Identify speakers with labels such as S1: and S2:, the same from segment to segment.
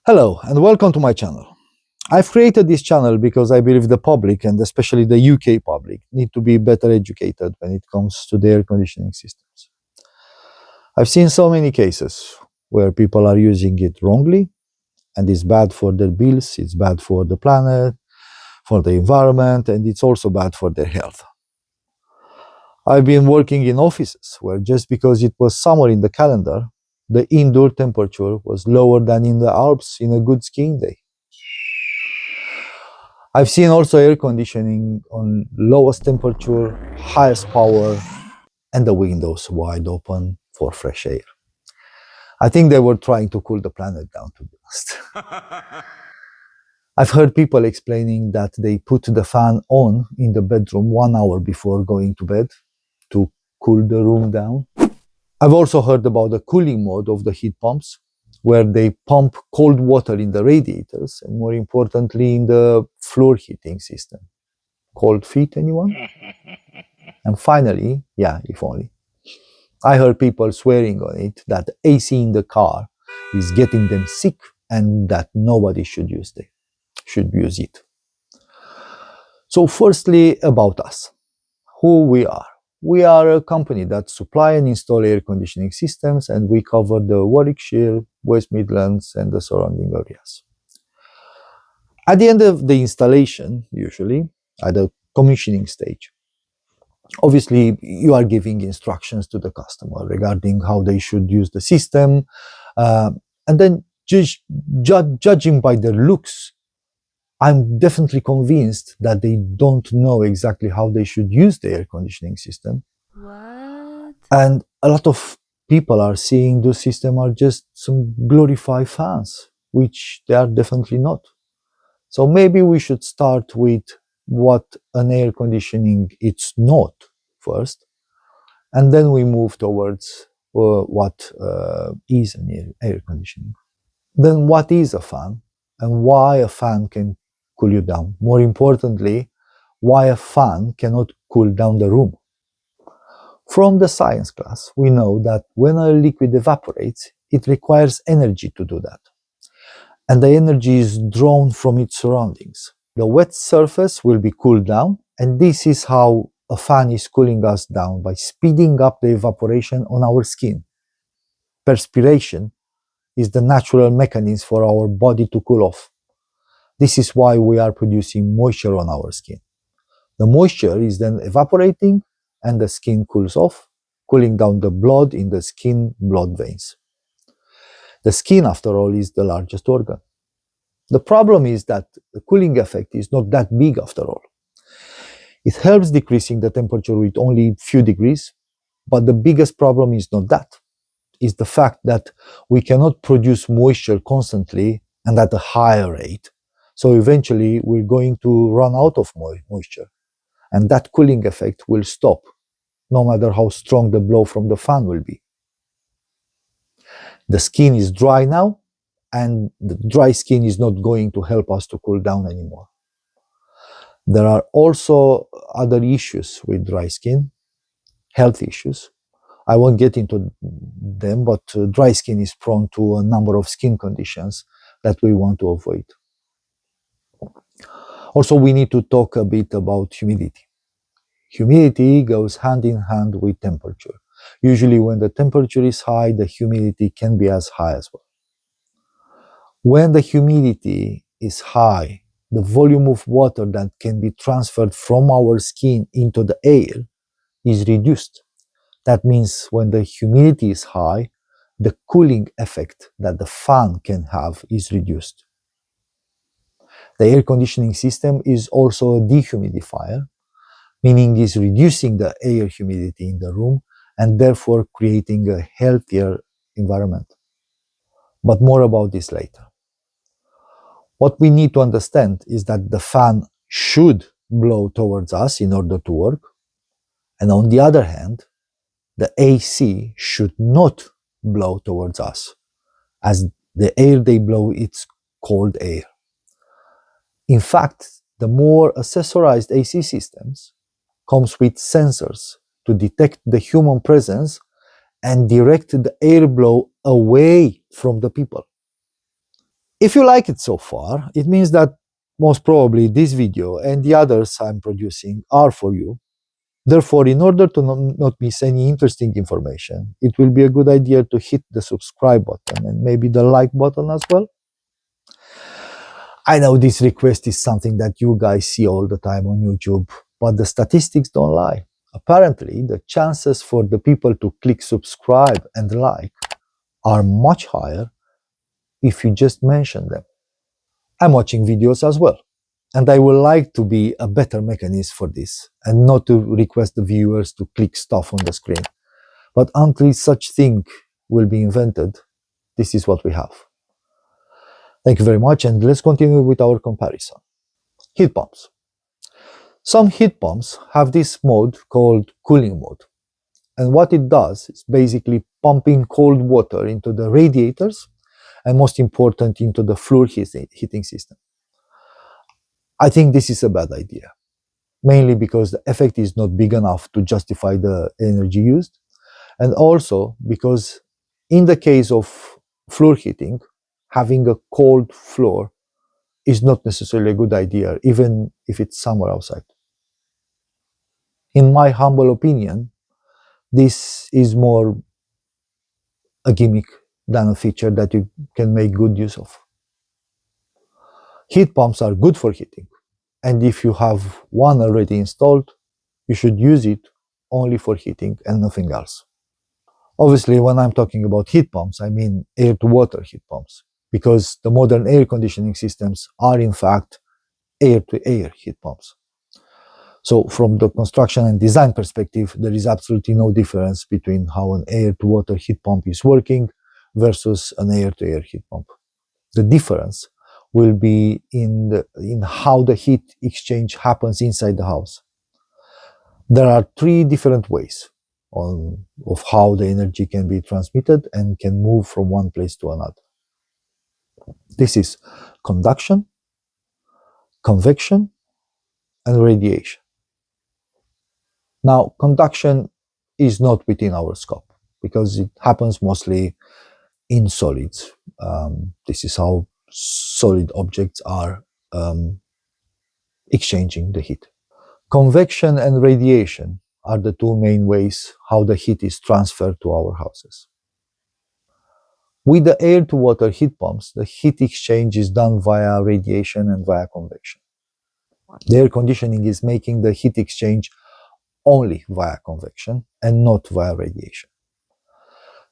S1: Hello and welcome to my channel. I've created this channel because I believe the public, and especially the UK public, need to be better educated when it comes to the air conditioning systems. I've seen so many cases where people are using it wrongly, and it's bad for their bills, it's bad for the planet, for the environment, and it's also bad for their health. I've been working in offices where just because it was summer in the calendar, the indoor temperature was lower than in the Alps in a good skiing day. I've seen also air conditioning on lowest temperature, highest power, and the windows wide open for fresh air. I think they were trying to cool the planet down, to be honest. I've heard people explaining that they put the fan on in the bedroom 1 hour before going to bed to cool the room down. I've also heard about the cooling mode of the heat pumps, where they pump cold water in the radiators and, more importantly, in the floor heating system. Cold feet, anyone? And finally, if only, I heard people swearing on it that AC in the car is getting them sick and that nobody should use it. So firstly, about us, who we are. We are a company that supply and install air conditioning systems, and we cover the Warwickshire, West Midlands, and the surrounding areas. At the end of the installation, usually at the commissioning stage, obviously you are giving instructions to the customer regarding how they should use the system, and then judging by their looks, I'm definitely convinced that they don't know exactly how they should use the air conditioning system.
S2: What?
S1: And a lot of people are seeing the system are just some glorified fans, which they are definitely not. So maybe we should start with what an air conditioning it's not first, and then we move towards what is an air conditioning. Then what is a fan, and why a fan can cool you down? More importantly, why a fan cannot cool down the room. From the science class, we know that when a liquid evaporates, it requires energy to do that. And the energy is drawn from its surroundings. The wet surface will be cooled down, and this is how a fan is cooling us down, by speeding up the evaporation on our skin. Perspiration is the natural mechanism for our body to cool off. This is why we are producing moisture on our skin. The moisture is then evaporating and the skin cools off, cooling down the blood in the skin blood veins. The skin, after all, is the largest organ. The problem is that the cooling effect is not that big after all. It helps decreasing the temperature with only a few degrees, but the biggest problem is not that. It's the fact that we cannot produce moisture constantly and at a higher rate. So eventually we're going to run out of moisture, and that cooling effect will stop, no matter how strong the blow from the fan will be. The skin is dry now, and the dry skin is not going to help us to cool down anymore. There are also other issues with dry skin, health issues. I won't get into them, but dry skin is prone to a number of skin conditions that we want to avoid. Also, we need to talk a bit about humidity. Humidity goes hand in hand with temperature. Usually when the temperature is high, the humidity can be as high as well. When the humidity is high, the volume of water that can be transferred from our skin into the air is reduced. That means when the humidity is high, the cooling effect that the fan can have is reduced. The air conditioning system is also a dehumidifier, meaning is reducing the air humidity in the room and therefore creating a healthier environment. But more about this later. What we need to understand is that the fan should blow towards us in order to work, and on the other hand, the AC should not blow towards us, as the air they blow is cold air. In fact, the more accessorized AC systems comes with sensors to detect the human presence and direct the airflow away from the people. If you like it so far, it means that most probably this video and the others I'm producing are for you. Therefore, in order to not miss any interesting information, it will be a good idea to hit the subscribe button and maybe the like button as well. I know this request is something that you guys see all the time on YouTube, but the statistics don't lie. Apparently, the chances for the people to click subscribe and like are much higher if you just mention them. I'm watching videos as well, and I would like to be a better mechanism for this and not to request the viewers to click stuff on the screen. But until such thing will be invented, this is what we have. Thank you very much, and let's continue with our comparison. Heat pumps. Some heat pumps have this mode called cooling mode. And what it does is basically pumping cold water into the radiators and most important into the floor heating system. I think this is a bad idea, mainly because the effect is not big enough to justify the energy used, and also because in the case of floor heating, having a cold floor is not necessarily a good idea, even if it's somewhere outside. In my humble opinion, this is more a gimmick than a feature that you can make good use of. Heat pumps are good for heating, and if you have one already installed, you should use it only for heating and nothing else. Obviously, when I'm talking about heat pumps, I mean air-to-water heat pumps, because the modern air conditioning systems are in fact air-to-air heat pumps. So from the construction and design perspective, there is absolutely no difference between how an air-to-water heat pump is working versus an air-to-air heat pump. The difference will be in how the heat exchange happens inside the house. There are three different ways of how the energy can be transmitted and can move from one place to another. This is conduction, convection, and radiation. Now, conduction is not within our scope because it happens mostly in solids. This is how solid objects are exchanging the heat. Convection and radiation are the two main ways how the heat is transferred to our houses. With the air-to-water heat pumps, the heat exchange is done via radiation and via convection. The air conditioning is making the heat exchange only via convection and not via radiation.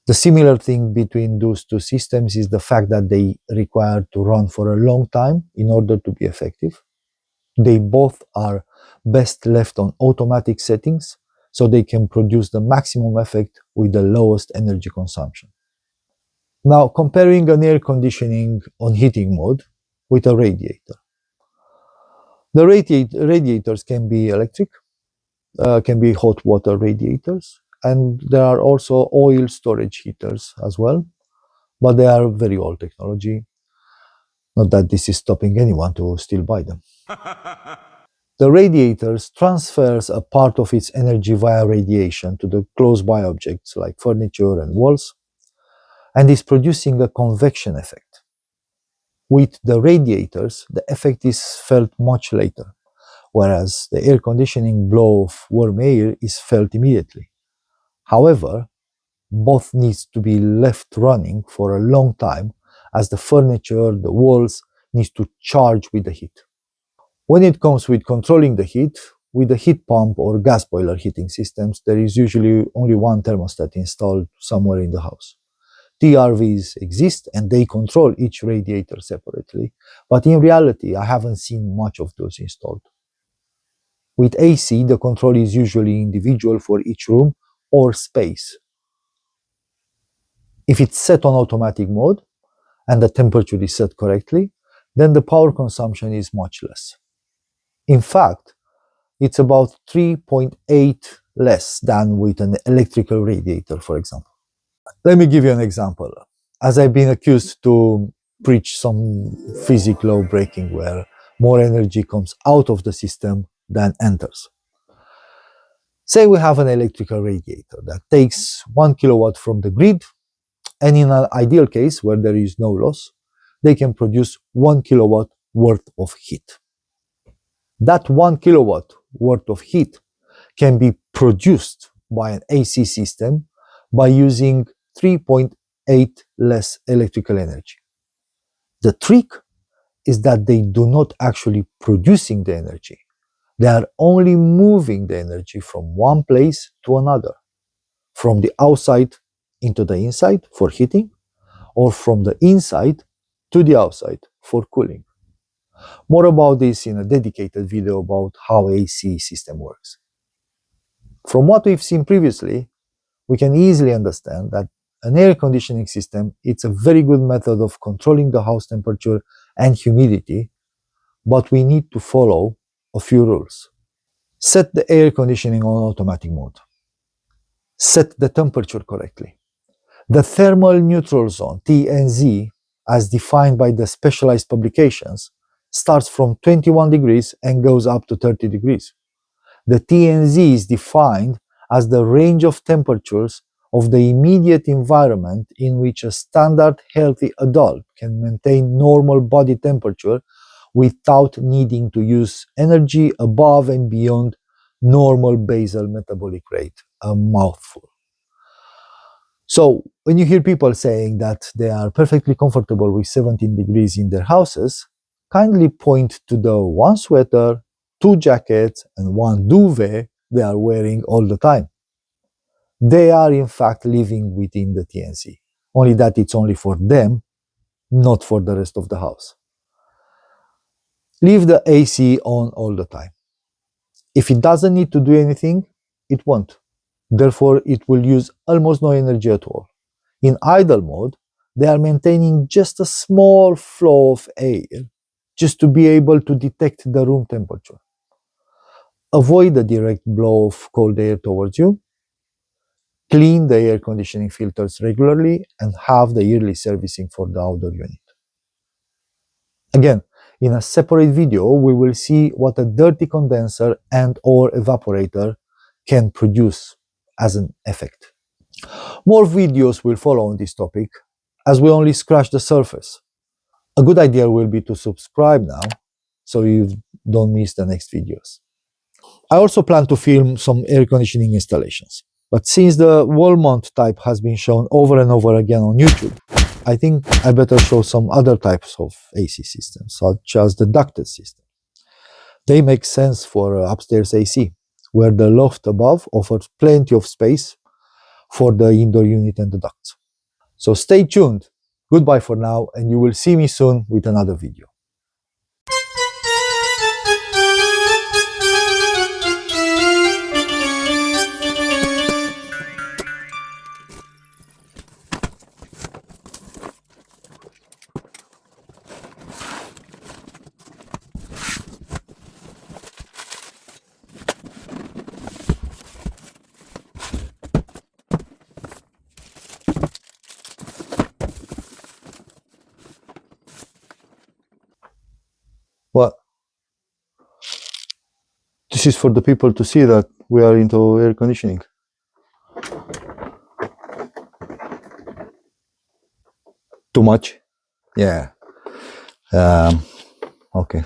S1: The similar thing between those two systems is the fact that they require to run for a long time in order to be effective. They both are best left on automatic settings so they can produce the maximum effect with the lowest energy consumption. Now, comparing an air conditioning on heating mode with a radiator. The radiators can be electric, can be hot water radiators, and there are also oil storage heaters as well, but they are very old technology. Not that this is stopping anyone to still buy them. The radiators transfers a part of its energy via radiation to the close-by objects like furniture and walls, and is producing a convection effect. With the radiators, the effect is felt much later, whereas the air conditioning blow of warm air is felt immediately. However, both needs to be left running for a long time as the furniture, the walls, needs to charge with the heat. When it comes with controlling the heat, with the heat pump or gas boiler heating systems, there is usually only one thermostat installed somewhere in the house. TRVs exist and they control each radiator separately, but in reality, I haven't seen much of those installed. With AC, the control is usually individual for each room or space. If it's set on automatic mode and the temperature is set correctly, then the power consumption is much less. In fact, it's about 3.8 less than with an electrical radiator, for example. Let me give you an example. As I've been accused to preach some physics law breaking where more energy comes out of the system than enters. Say we have an electrical radiator that takes 1 kilowatt from the grid, and in an ideal case where there is no loss, they can produce 1 kilowatt worth of heat. That 1 kilowatt worth of heat can be produced by an AC system by using 3.8 less electrical energy. The trick is that they do not actually producing the energy. They are only moving the energy from one place to another, from the outside into the inside for heating, or from the inside to the outside for cooling. More about this in a dedicated video about how AC system works. From what we've seen previously, we can easily understand that an air conditioning system is a very good method of controlling the house temperature and humidity, but we need to follow a few rules. Set the air conditioning on automatic mode. Set the temperature correctly. The thermal neutral zone, TNZ, as defined by the specialized publications, starts from 21 degrees and goes up to 30 degrees. The TNZ is defined as the range of temperatures of the immediate environment in which a standard healthy adult can maintain normal body temperature without needing to use energy above and beyond normal basal metabolic rate, a mouthful. So when you hear people saying that they are perfectly comfortable with 17 degrees in their houses, kindly point to the one sweater, 2 jackets, and 1 duvet they are wearing all the time. They are in fact living within the TNC, only that it's only for them, not for the rest of the house. Leave the AC on all the time. If it doesn't need to do anything, it won't. Therefore, it will use almost no energy at all. In idle mode, they are maintaining just a small flow of air just to be able to detect the room temperature. Avoid the direct blow of cold air towards you. Clean the air conditioning filters regularly and have the yearly servicing for the outdoor unit. Again, in a separate video, we will see what a dirty condenser and/or evaporator can produce as an effect. More videos will follow on this topic, as we only scratch the surface. A good idea will be to subscribe now, so you don't miss the next videos. I also plan to film some air conditioning installations, but since the wall mount type has been shown over and over again on YouTube, I think I better show some other types of AC systems, such as the ducted system. They make sense for upstairs AC, where the loft above offers plenty of space for the indoor unit and the ducts. So stay tuned. Goodbye for now, and you will see me soon with another video. Well, this is for the people to see that we are into air conditioning. Too much? Yeah. Okay.